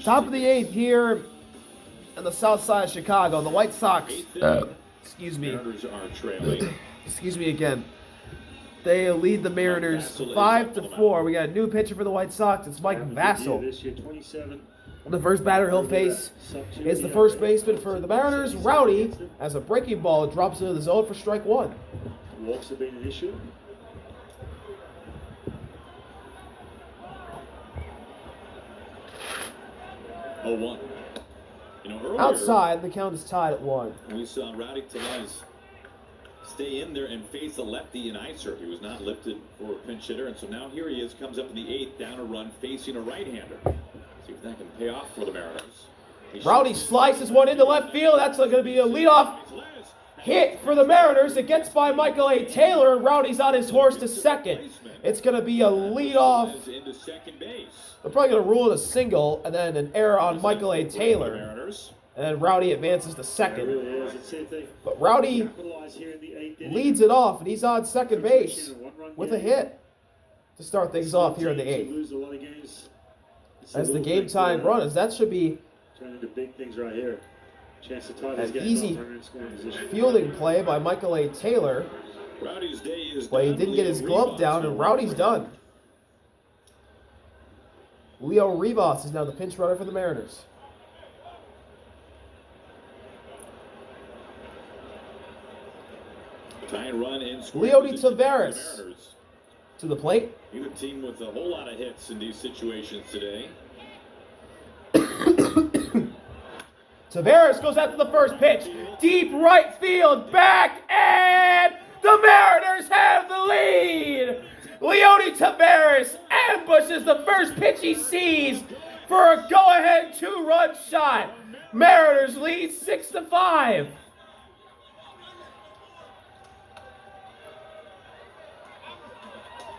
Top of the 8th here on the south side of Chicago. The White Sox, excuse me again. They lead the Mariners 5-4. We got a new pitcher for the White Sox. It's Mike Vassell. The first batter he'll face is the first baseman for the Mariners, Rowdy, as a breaking ball drops into the zone for strike one. Walks have been an issue. Oh, 1. Outside, the count is tied at 1. We saw Leody Taveras stay in there and face a lefty in ICER. He was not lifted for a pinch hitter, and so now here he is, comes up in the 8th, down a run, facing a right-hander. See if that can pay off for the Mariners. Rowdy slices one into left field. That's going to be a leadoff hit for the Mariners. It gets by Michael A. Taylor, and Rowdy's on his horse to second. It's going to be a leadoff. They're probably going to rule it a single, and then an error on Michael A. Taylor. And then Rowdy advances to second. But Rowdy leads it off, and he's on second base with a hit to start things off here in the 8th. As the game time runs, that should be an easy fielding play by Michael A. Taylor. But he didn't get his glove down, and Rowdy's done. Leo Rivas is now the pinch runner for the Mariners. Leody Taveras to the plate. He's a team with a whole lot of hits in these situations today. Taveras goes after the first pitch. Deep right field, back, and the Mariners have the lead. Leody Taveras ambushes the first pitch he sees for a go-ahead 2-run shot. Mariners lead 6-5.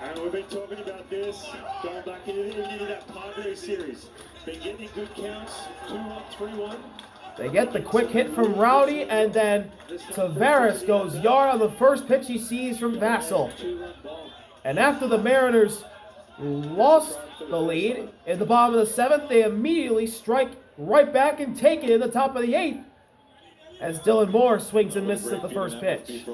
And we've been talking about this going back into that Padres series. Been getting good counts, 2-1, 3-1. They get the quick hit from Rowdy, and then Taveras goes yard on the first pitch he sees from Vassell. And after the Mariners lost the lead in the bottom of the 7th, they immediately strike right back and take it in the top of the 8th as Dylan Moore swings and misses at the first pitch.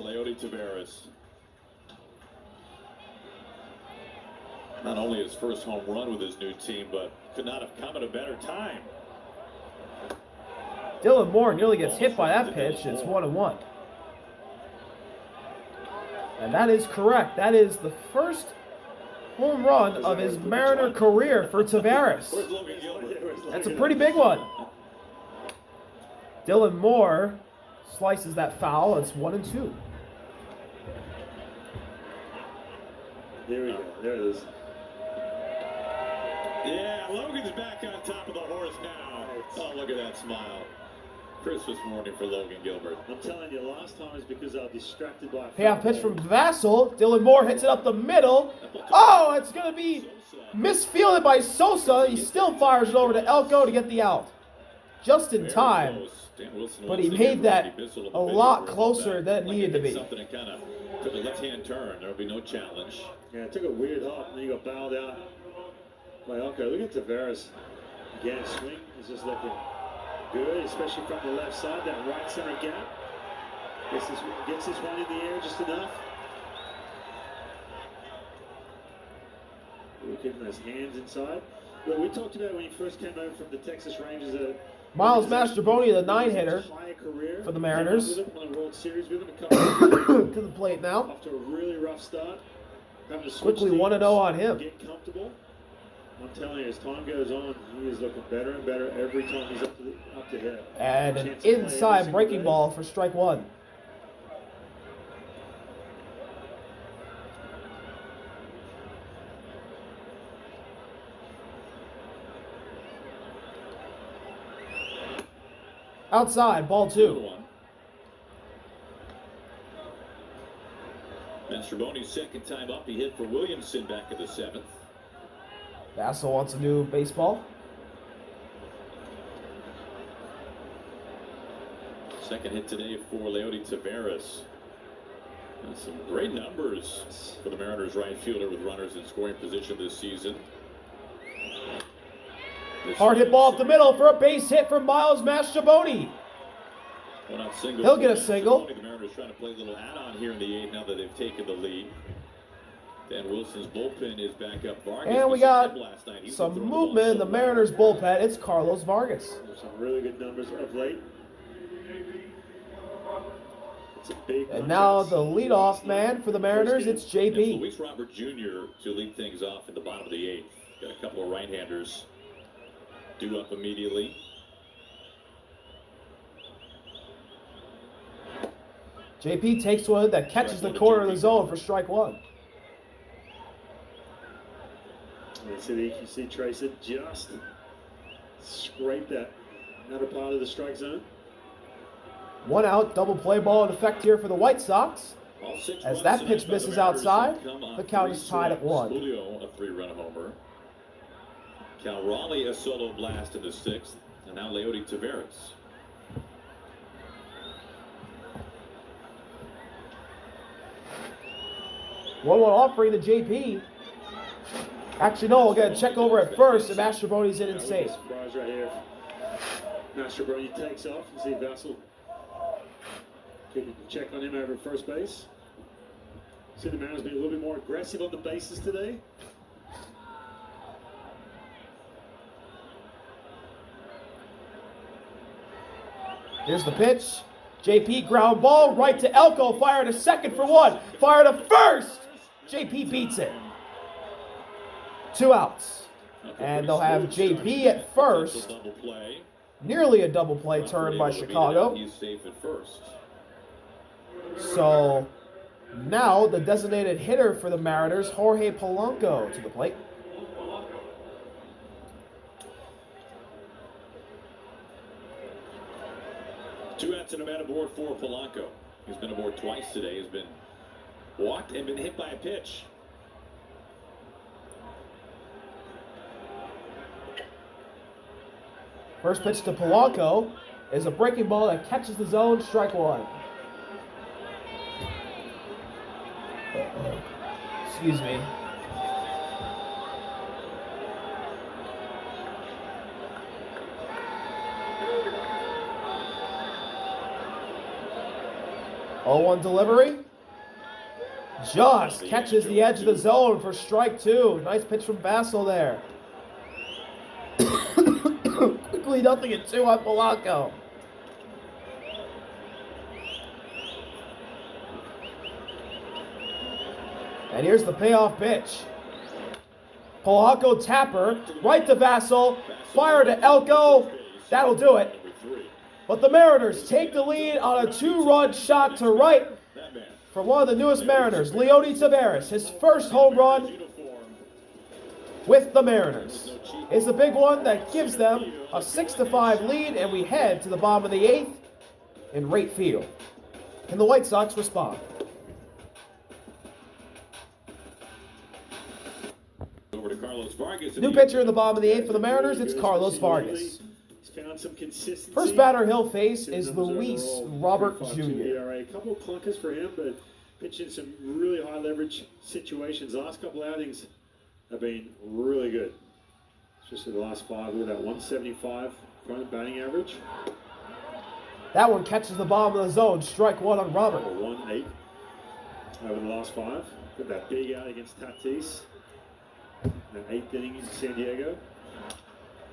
Not only his first home run with his new team, but could not have come at a better time. Dylan Moore nearly gets hit by that pitch. It's 1-1. And that is correct. That is the first home run of his Mariner career for Taveras. That's a pretty big one. Dylan Moore slices that foul. It's 1-2. There we go. There it is. Yeah, Logan's back on top of the horse now. Oh, look at that smile. Christmas morning for Logan Gilbert. I'm telling you, last time is because I was distracted by a payoff pitch from Vassell. Dylan Moore hits it up the middle. Oh, it's going to be misfielded by Sosa. He still fires it over to Elko to get the out. Just in time. But he made that a lot closer than it needed to be. Something that kind of took a left-hand turn. There will be no challenge. Yeah, it took a weird hop, and then he got bailed out by Elko. Look at Taveras. Again, swing is just looking good, especially from the left side, that right center gap. Gets this one in the air just enough. Look at those hands inside. Well, we talked about when he first came over from the Texas Rangers. Miles Mastrobuoni, the 9-hitter for the Mariners. To the plate now. After a really rough start. Quickly 1-0 on him. Get comfortable. I'm telling you, as time goes on, he is looking better and better every time he's up to hit. And an inside breaking ball for strike one. Outside, ball 2. Mastrobuoni's second time up, he hit for Williamson back in the 7th. Vassell wants a new baseball. Second hit today for Leody Taveras. And some great numbers for the Mariners right fielder with runners in scoring position this season. Hard hit ball up the middle for a base hit from Miles Mastrobuoni. He'll get a single. The Mariners trying to play a little add-on here in the 8th now that they've taken the lead. Dan Wilson's bullpen is back up. Vargas And we got some movement in the Mariners bullpen. It's Carlos Vargas. Some really good numbers of late. It's a big And now the leadoff man for the Mariners, it's JP. Luis Robert Jr. to lead things off in the bottom of the 8th. Got a couple of right-handers due up immediately. JP takes one that catches the corner of the zone for strike one. You see Tracer just scrape that outer part of the strike zone. 1 out, double play ball in effect here for the White Sox. As that pitch misses outside, the count is tied at 1. Julio, a 3-run homer. Cal Raleigh, a solo blast in the 6th. And now Leody Taveras. One offering to JP. Actually, no, we'll get a check over at first, and Mastrobuoni's in and safe. Surprise right here. Mastrobuoni takes off. You see Vassell keeping a check on him over at first base. See the Mariners being a little bit more aggressive on the bases today. Here's the pitch. JP ground ball right to Elko. Fire to second for 1. Fire to first. JP beats it. 2 outs. And they'll have JP at first. Nearly a double play turn by Chicago. He's safe at first. So now the designated hitter for the Mariners, Jorge Polanco, to the plate. Two outs and a man aboard for Polanco. He's been aboard twice today. He's been walked and been hit by a pitch. First pitch to Polanco is a breaking ball that catches the zone, strike 1. Excuse me. Oh, 1 delivery. Just catches the edge of the zone for strike 2. Nice pitch from Vassell there. Quickly, 0-2 on Polanco. And here's the payoff pitch. Polanco tapper, right to Vassell, fire to Elko. That'll do it. But the Mariners take the lead on a 2-run shot to right from one of the newest Mariners, Leody Taveras. His first home run with the Mariners is a big one that gives them a 6-5 lead, and we head to the bottom of the 8th in right field. Can the White Sox respond? Over to Carlos Vargas. New pitcher in the bottom of the 8th for the Mariners, it's Carlos Vargas. Found some consistency. First batter he'll face is Luis Robert Jr. A couple of clunkers for him, but pitching some really high leverage situations. The last couple outings have been really good. Especially the last 5 with that 175 front batting average. That one catches the bottom of the zone. Strike 1 on Robert. 1-8 over the last 5. Got that big out against Tatis. The 8th inning in San Diego.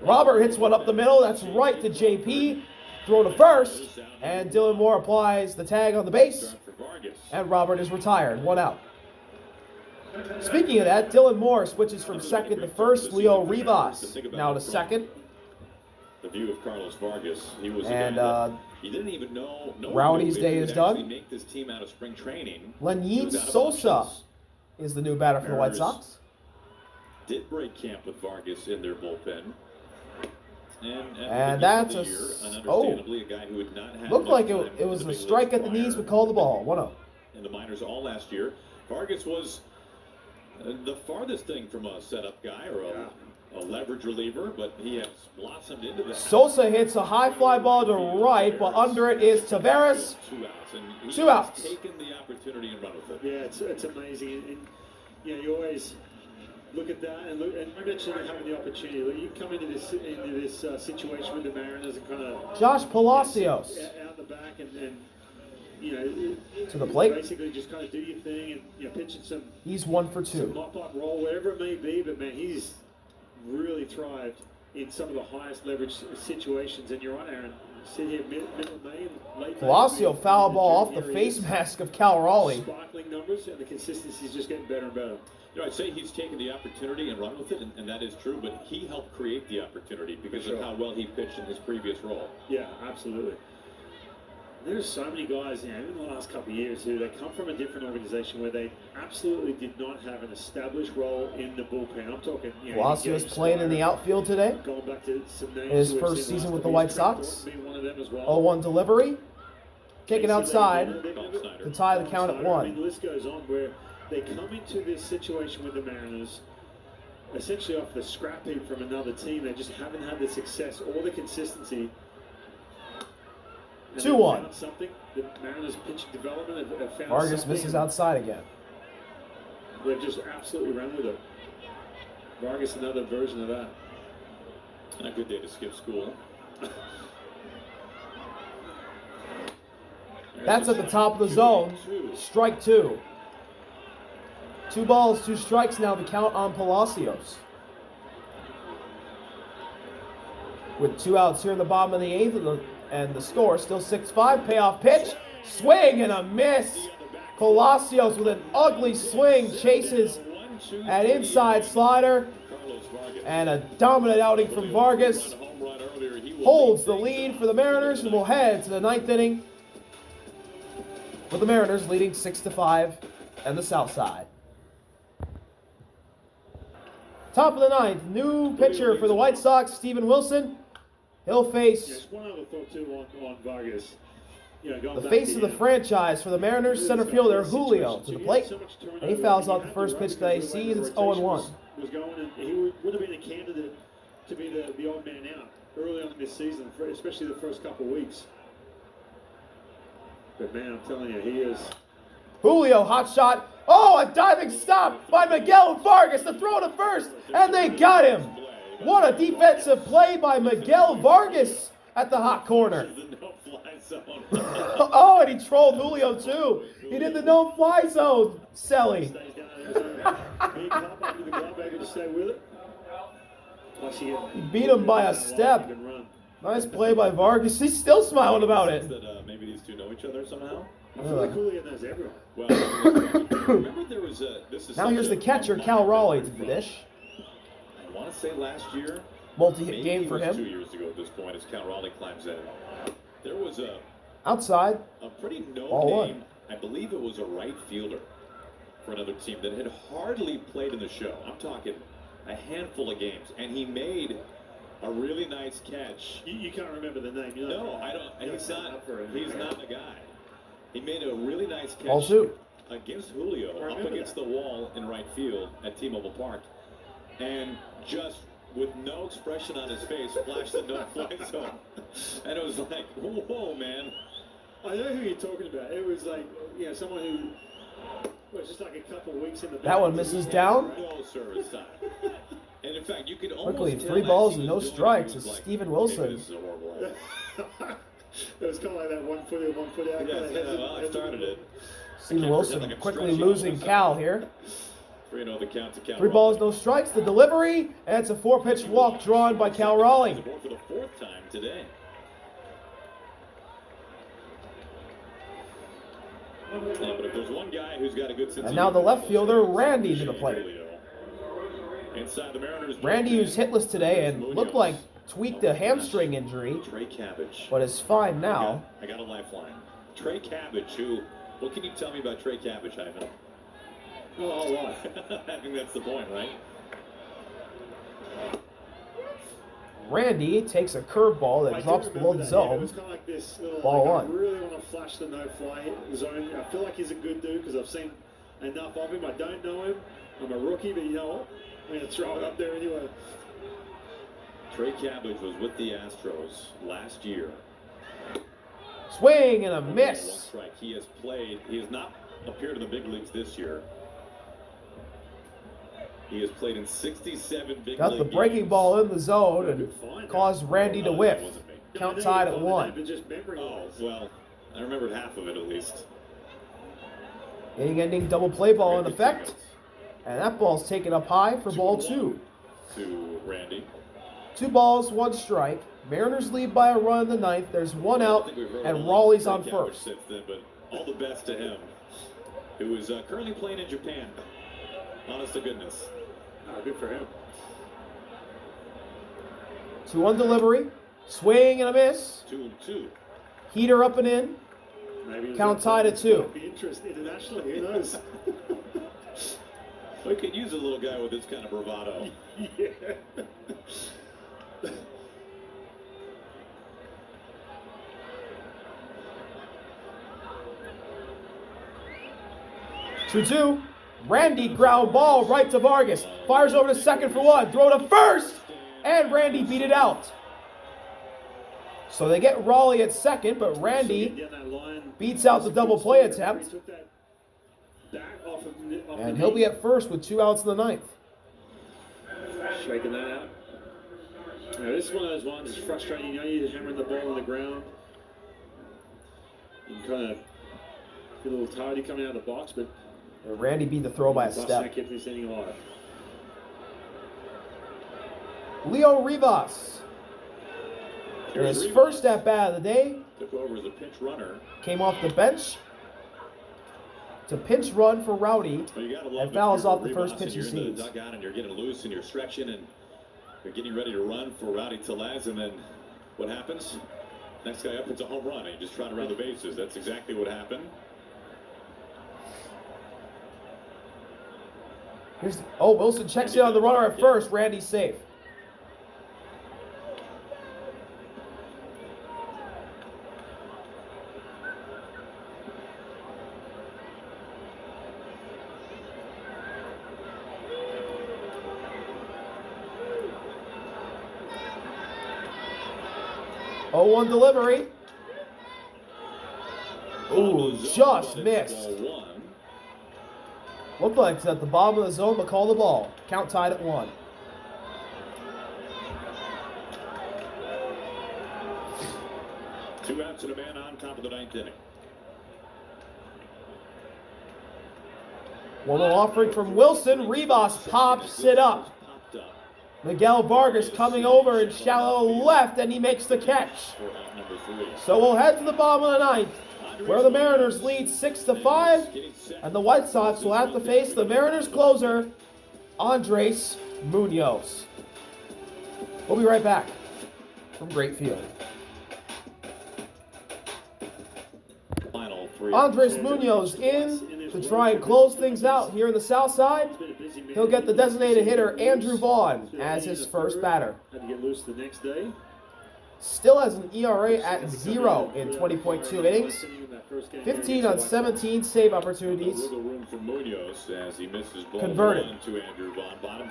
Robert hits one up the middle. That's right to JP. Throw to first. And Dylan Moore applies the tag on the base. And Robert is retired. 1 out. Speaking of that, Dylan Moore switches from second to first. Leo Rivas now to second. The view of Carlos Vargas. He was he didn't even know. Rowdy's day is done. Make this team out of spring training. Lenyin Sosa is the new batter for the White Sox. Did break camp with Vargas in their bullpen. And that's a guy who had not had looked like it was a strike at the knees, but called the ball. 1-0. In the minors all last year, Vargas was the farthest thing from a setup guy or a leverage reliever, but he has blossomed into that. Sosa hits a high fly ball to right, but under it is Taveras. 2 outs, and 2 outs. Taken the opportunity and run with it. Yeah, it's amazing, and you know, you always look at that, and you mentioned having the opportunity. Look, you come into this situation with the Mariners and kind of Josh Palacios out the back and you know, to the plate. Basically, just kind of do your thing and pitching some. He's 1 for 2. Some mop-up roll, whatever it may be, but man, he's really thrived in some of the highest leverage situations. And you're on, Aaron. Sit here middle of May, late Palacio May, foul ball off June, the here face he is. mask of Cal Raleigh. Sparkling numbers, and the consistency is just getting better and better. You know, I'd say he's taken the opportunity and run with it, and that is true, but he helped create the opportunity because of how well he pitched in his previous role. Yeah, absolutely. There's so many guys, in the last couple of years who they come from a different organization where they absolutely did not have an established role in the bullpen. I'm talking, Palacios playing in the outfield today. Going back to some names In his we've first seen season last with the couple White years, Trent Sox. Thornton being one of them as well. 0-1 delivery. Kicking outside Snyder. to tie the count at 1. I mean, the list goes on where they come into this situation with the Mariners essentially off the scrap heap from another team. They just haven't had the success or the consistency. 2-1. Something. The Mariners pitching development have found Vargas something, misses and outside again. They've just absolutely run with it. Vargas, another version of that. And a good day to skip school. That's at the top of the zone. Strike 2. 2 balls, 2 strikes now to count on Palacios. With 2 outs here in the bottom of the 8th, and the score still 6-5. Payoff pitch. Swing and a miss. Palacios with an ugly swing chases at inside slider. And a dominant outing from Vargas. Holds the lead for the Mariners and will head to the 9th inning, with the Mariners leading 6-5 and the South Side. Top of the 9th, new pitcher for the White Sox, Steven Wilson. He'll face Just one other thought too on Vargas. Going the back face to of the franchise for the Mariners, center fielder Julio to the plate. And he fouls out the first pitch that he sees. It's 0-1. Was going, and he would have been a candidate to be the odd man out early on in this season, especially the first couple of weeks. But man, I'm telling you, he is. Julio, hot shot. Oh, a diving stop by Miguel Vargas to throw to first, and they got him. What a defensive play by Miguel Vargas at the hot corner. Oh, and he trolled Julio too. He did the no-fly zone, Selly. He beat him by a step. Nice play by Vargas. He's still smiling about it. That maybe these two know each other somehow. I feel like Julio knows everyone. Well, remember there was a. This is Now here's the catcher, Cal Raleigh, to the dish. I want to say last year. Multi-hit game for it was him. 2 years ago at this point, as Cal Raleigh climbs in. There was a Outside. pretty Ball no one. name. I believe it was a right fielder for another team that had hardly played in the show. I'm talking a handful of games, and he made a really nice catch. You can't remember the name. No, I don't. He's not a guy. He made a really nice catch Ball 2. against Julio up against the wall in right field at T-Mobile Park, and just with no expression on his face, flashed the no-fly zone, and it was like, whoa, man. I know who you're talking about. It was like, someone who was just like a couple of weeks in the. That one misses down. No service time. And in fact, you could almost Quickly, tell 3 that balls he and was no doing it. strikes He was is like, Steven maybe Wilson. This is a horrible idea. It was kind of like that 1 foot in, 1 foot out. Yes, well, I started it. Steven Wilson quickly losing Cal here. 3-0 the count to Cal 3 balls, no strikes. The delivery, and it's a 4-pitch walk drawn by Cal Raleigh. For the 4th time today. Yeah, but if there's one guy who's got a good sense And now the left fielder, Randy, to the plate. Inside the Mariners. Randy, who's hitless today and looked like tweaked a hamstring injury, Trey Cabbage. but is fine now. I got a lifeline. Trey Cabbage, what can you tell me about Trey Cabbage, Ivan? Oh, a lot. I think that's the point, right? Randy takes a curveball that drops below the It zone. was kind of like this little, Ball I 1. really want to flash the no-fly zone. I feel like he's a good dude because I've seen enough of him. I don't know him. I'm a rookie, but you know what? I'm going to throw it up there anyway. Trey Cabbage was with the Astros last year. Swing and a One miss. strike. He has not appeared in the big leagues this year. He has played in 67 big Got league the breaking games. ball in the zone and caused Randy to whiff. Count tied at 1. Oh, well, I remembered half of it at least. Inning-ending double play ball in effect. And that ball's taken up high for ball 2. To Randy. 2 balls, 1 strike. Mariners lead by a run in the 9th. There's 1 out, and Raleigh's on first. Since then, but all the best to him, who is currently playing in Japan. Honest to goodness. Oh, good for him. 2-1 delivery. Swing and a miss. 2-2. Heater up and in. Maybe Count tied at 2. Be interested internationally. Who knows? We could use a little guy with this kind of bravado. Yeah. 2-2. Randy ground ball right to Vargas. Fires over to second for 1. Throw to first. And Randy beat it out. So they get Raleigh at second, but Randy beats out the double play attempt. And he'll be at first with 2 outs in the 9th. Shaking that out. Now, this is one of those ones that's frustrating. You know, you're hammering the ball on the ground. You can kind of get a little tardy coming out of the box, but Randy beat the throw by a step. Kept this inning alive. Leo Rivas, in his first at bat of the day, Took over as a pinch runner. came off the bench to pinch run for Rowdy and fouls off the first pitch he sees. You're in the dugout and you're getting loose and you're stretching and you're getting ready to run for Rowdy Tellez, and then what happens? Next guy up, it's a home run and you just trying to run the bases. That's exactly what happened. Wilson checks in on the runner at first. Randy's safe. Oh, 0-1 delivery. Ooh, just missed. Looked like it's at the bottom of the zone, but call the ball. Count tied at 1. Two outs and a man on top of the 9th inning. 1-0 offering from Wilson. Rivas pops it up. Miguel Vargas coming over in shallow left, and he makes the catch. So we'll head to the bottom of the 9th, where the Mariners lead 6-5, and the White Sox will have to face the Mariners closer, Andres Munoz. We'll be right back from Great Field. Andres Munoz in to try and close things out here in the South Side. He'll get the designated hitter Andrew Vaughn as his first batter. Had to get loose the next day. Still has an ERA at 0 in 20.2 innings. 15 on 17 save opportunities converted.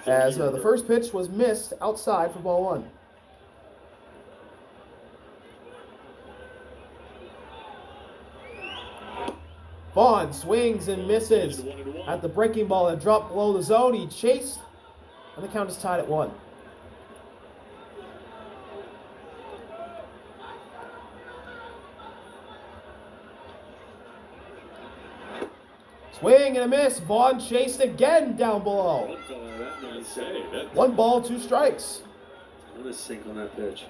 As the first pitch was missed outside for ball 1. Vaughn swings and misses at the breaking ball that dropped below the zone. He chased, and the count is tied at 1. Swing and a miss. Vaughn chased again down below. 1 ball, 2 strikes. What a sink on that pitch.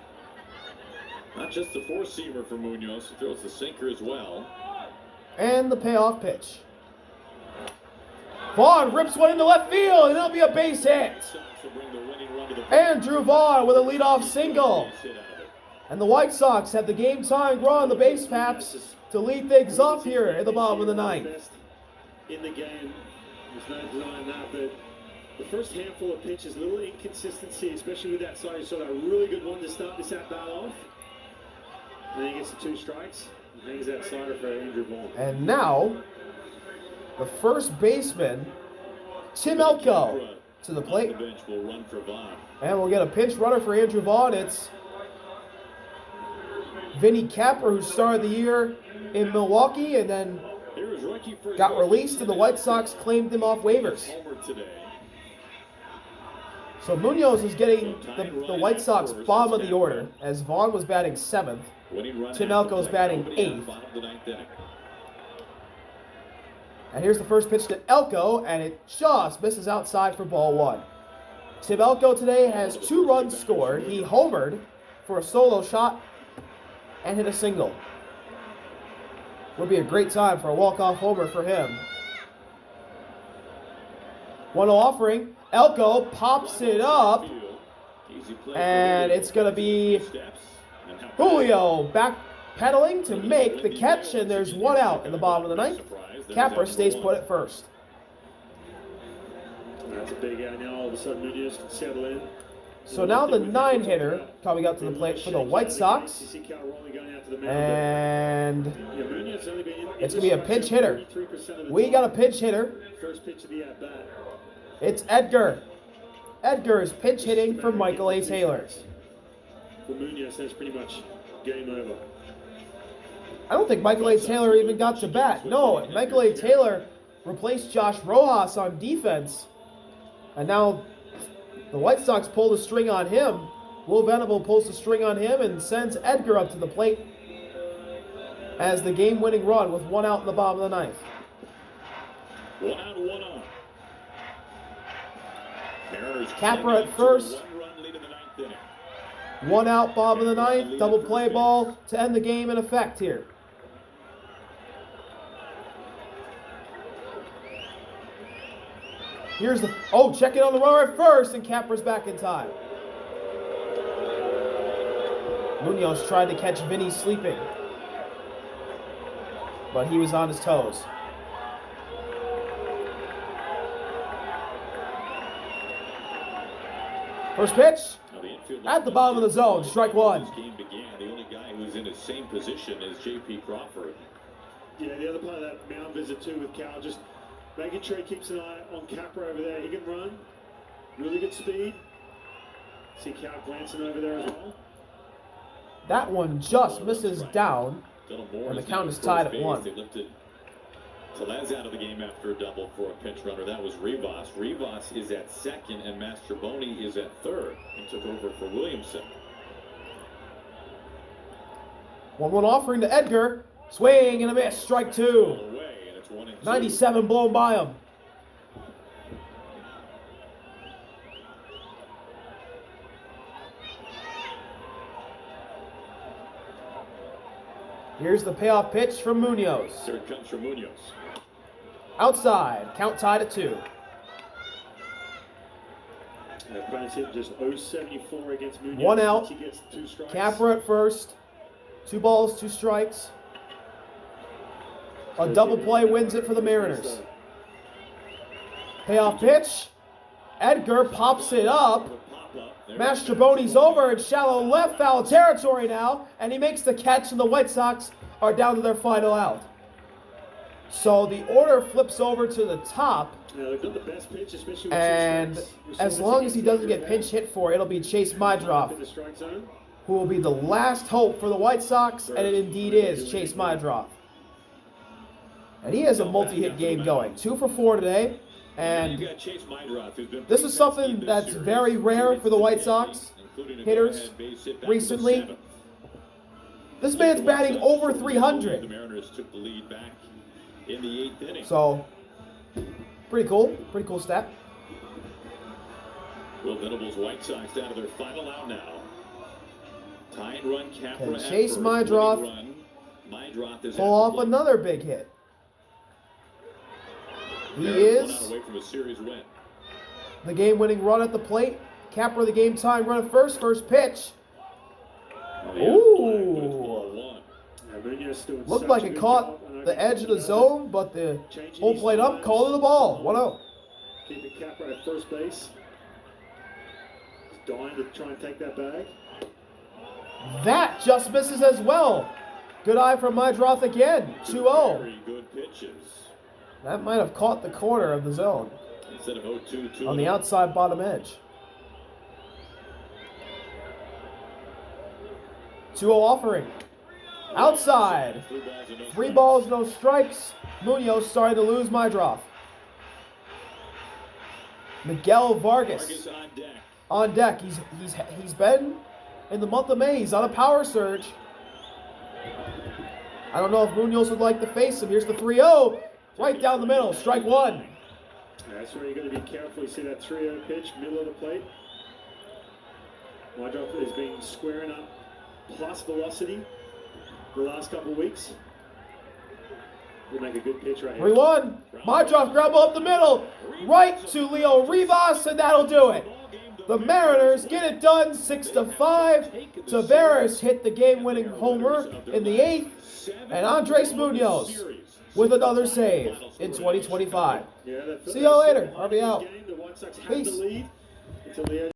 Not just the four-seamer for Munoz, he throws the sinker as well. And the payoff pitch. Vaughn rips one into left field, and it'll be a base hit. Andrew Vaughn with a leadoff single. And the White Sox have the game-tying run on the base paths to lead things off here at the bottom of the 9th. In the game, there's no denying that, but the first handful of pitches, a little inconsistency, especially with that side. You saw that really good one to start this at-bat off. And then he gets the 2 strikes. Hangs that slider for Andrew Vaughn. And now, the first baseman, Tim Elko, to the plate. And we'll get a pinch runner for Andrew Vaughn. It's Vinny Capper, who started the year in Milwaukee and then got released, and the White Sox claimed him off waivers. So Munoz is getting the White Sox bottom of the order, as Vaughn was batting 7th. Tim Elko's batting 8th. And here's the first pitch to Elko, and it just misses outside for ball 1. Tim Elko today has 2 runs scored. He homered for a solo shot and hit a single. Would be a great time for a walk-off homer for him. 1-0 offering. Elko pops it up, and it's going to be Julio backpedaling to make the catch, and there's 1 out in the bottom of the 9th. Capra stays put at first. That's a big out now. All of a sudden, Munoz can settle in. So now the 9-hitter coming up to the plate for the White Sox. And it's going to be a pinch hitter. We got a pinch hitter. First pitch of the at-bat. It's Edgar. Edgar is pinch hitting for Michael A. Taylor. For Munoz, that's pretty much game over. I don't think Michael A. Taylor even got to bat. No, Michael A. Taylor replaced Josh Rojas on defense. And now the White Sox pull the string on him. Will Venable pulls the string on him and sends Edgar up to the plate as the game-winning run with 1 out in the bottom of the 9th. 1 out, 1 on. Capra at first. 1 out, bottom of the 9th. Double play ball to end the game in effect here. Here's the, check it on the runner at first, and Capra's back in time. Munoz tried to catch Vinny sleeping, but he was on his toes. First pitch at the bottom of the zone, strike 1. This game began. The only guy who's in his same position is J.P. Crawford. Yeah, the other part of that mound visit too with Cal, just making sure he keeps an eye on Capra over there. He can run, really good speed. See Cal glancing over there as well. That one just misses down, and the count is tied at 1. They lifted Tellez out of the game after a double for a pinch runner. That was Rivas. Rivas is at second, and Mastroboni is at third. He took over for Williamson. 1-1 offering to Edgar. Swing and a miss. Strike 2. Away, and it's 1-2. 97 blown by him. Here's the payoff pitch from Munoz. Third comes from Munoz. Outside. Count tied at 2. Price hit just 0.74 against Munoz. 1 out. He gets 2 strikes. Capra at first. 2 balls, 2 strikes. A double play wins it for the Mariners. Payoff pitch. Edgar pops it up. Mastroboni's over in shallow left, foul territory now, and he makes the catch, and the White Sox are down to their final out. So the order flips over to the top, and as long as he doesn't get pinch hit for, it'll be Chase Mydroff, who will be the last hope for the White Sox, and it indeed is Chase Mydroff. And he has a multi-hit game going. 2 for 4 today. And this is something that's very rare for the White Sox hitters recently. This man's batting over 300. The Mariners took the lead back in the 8th inning. So, pretty cool. Pretty cool stat. Will Venable's White Sox down to their final out now. Tying run, Capra Can Chase Mydroff pull off another big hit? He is the game-winning run at the plate. Capra the game-time run at first. First pitch. Ooh. Looked like it caught the edge of the zone, but the home plate up called it the ball. 1-0. Keeping Capra at first base. He's dying to try and take that bag. That just misses as well. Good eye from Mydroff again. 2-0. Very good pitches. That might have caught the corner of the zone. Instead of 0-2, on the outside bottom edge. 2-0 offering. Outside. 3 balls, no strikes. Munoz starting to lose Mydroff. Miguel Vargas on deck. He's been in the month of May. He's on a power surge. I don't know if Munoz would like to face him. Here's the 3-0. Right down the middle. Strike one. That's where you're going to be careful. You see that 3-0 pitch, middle of the plate. Wydrop has been squaring up plus velocity the last couple of weeks. We'll make a good pitch right here. 3-1. Wydrop ground ball up the middle. Right to Leo Rivas, and that'll do it. The Mariners get it done 6-5. Taveras hit the game-winning homer in the 8th. And Andres Munoz with another save in 2025. See y'all later. RB out. The White Sox had Peace. the lead until the end.